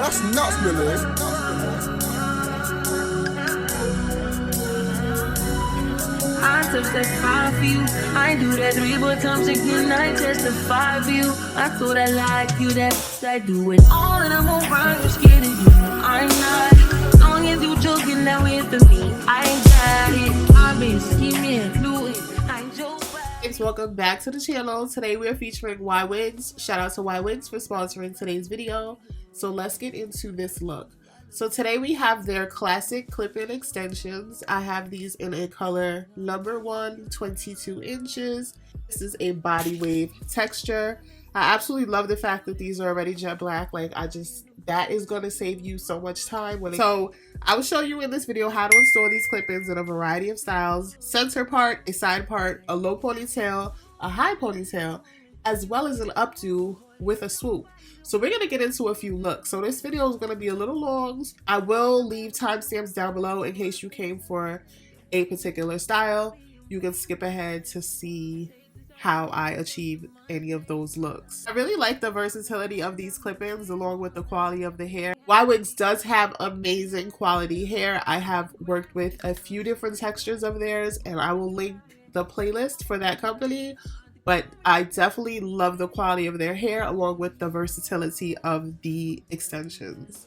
That's nuts, Millie. I touch that 5 for you. I do that 3 more times again. I testify for you. I thought I like you, that's I do it. All of them around you scared of you. I'm not. As long as you joking, now it's for me. I got it. I've been scheming, do it. I joke. Thanks, welcome back to the channel. Today we're featuring Ywigs. Shout out to Ywigs for sponsoring today's video. So let's get into this look. So today we have their classic clip-in extensions. I have these in a color number 1, 22 inches. This is a body wave texture. I absolutely love the fact that these are already jet black. Like, that is going to save you so much time. So I will show you in this video how to install these clip-ins in a variety of styles. Center part, a side part, a low ponytail, a high ponytail, as well as an updo with a swoop. So we're going to get into a few looks. So this video is going to be a little long. I will leave timestamps down below in case you came for a particular style. You can skip ahead to see how I achieve any of those looks. I really like the versatility of these clip-ins along with the quality of the hair. Ywigs does have amazing quality hair. I have worked with a few different textures of theirs and I will link the playlist for that company. But I definitely love the quality of their hair along with the versatility of the extensions.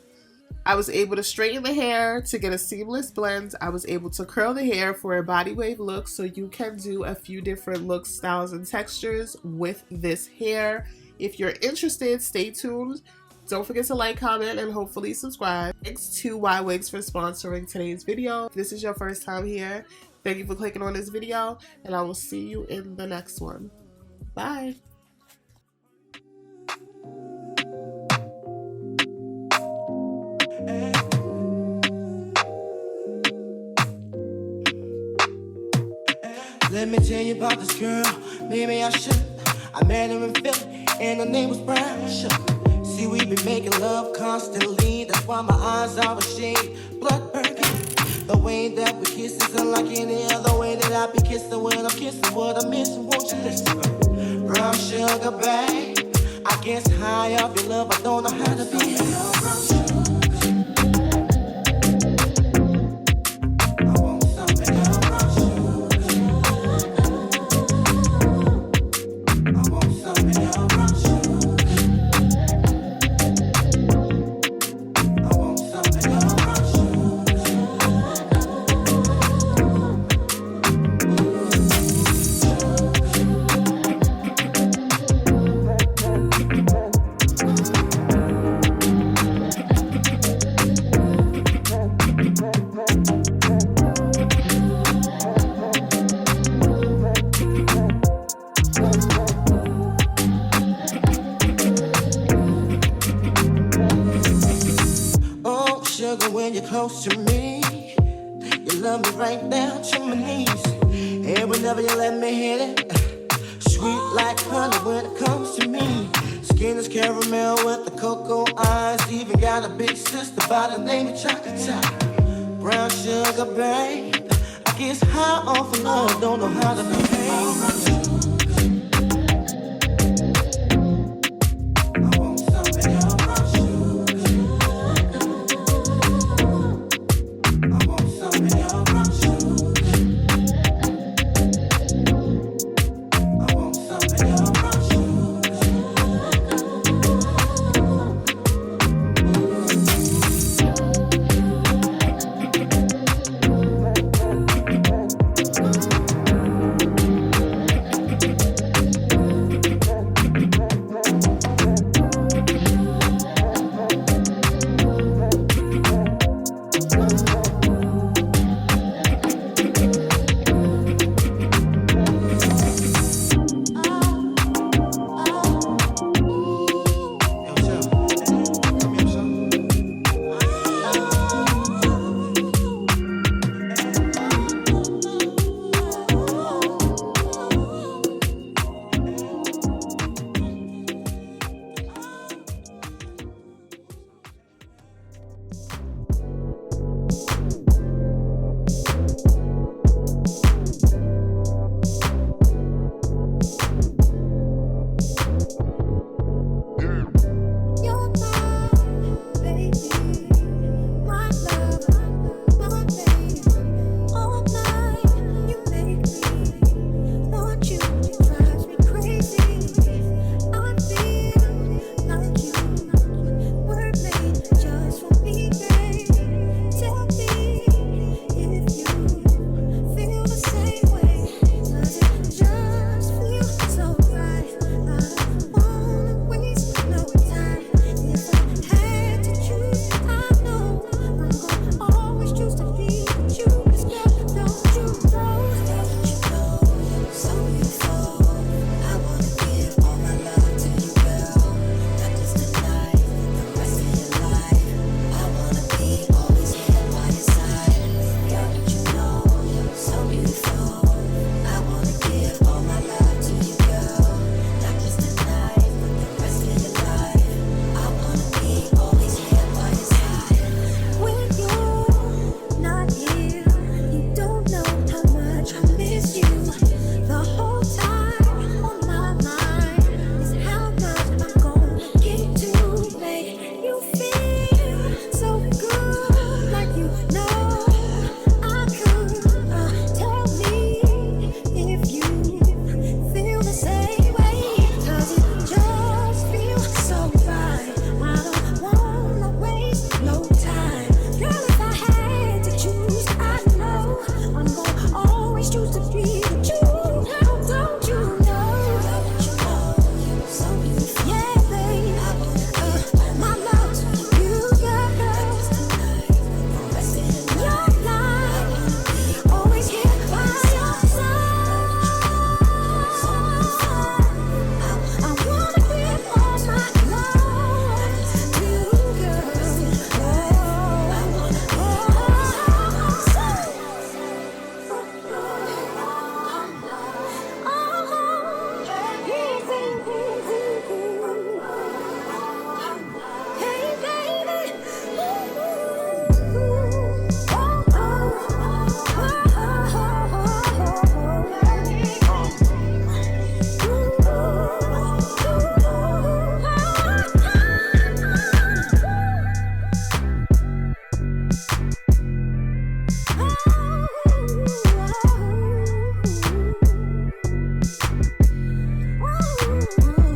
I was able to straighten the hair to get a seamless blend. I was able to curl the hair for a body wave look, so you can do a few different looks, styles, and textures with this hair. If you're interested, stay tuned. Don't forget to like, comment, and hopefully subscribe. Thanks to Ywigs for sponsoring today's video. If this is your first time here, thank you for clicking on this video, and I will see you in the next one. Bye. Let me tell you about this girl, maybe I should. I met her in Philly, and her name was Brown. See, we been making love constantly. That's why my eyes are a shade blood burning. The way that we kiss is unlike any other way that I be kissing when I'm kissing what I'm missing. Won't you listen? Brown sugar, babe. I guess high off your love, I don't know how to be. When you're close to me, you love me right down to my knees. And whenever you let me hit it, sweet like honey when it comes to me. Skin is caramel with the cocoa eyes. Even got a big sister by the name of Chocolate Top. Brown sugar, babe. I guess high off of love, don't know how to behave. Ooh.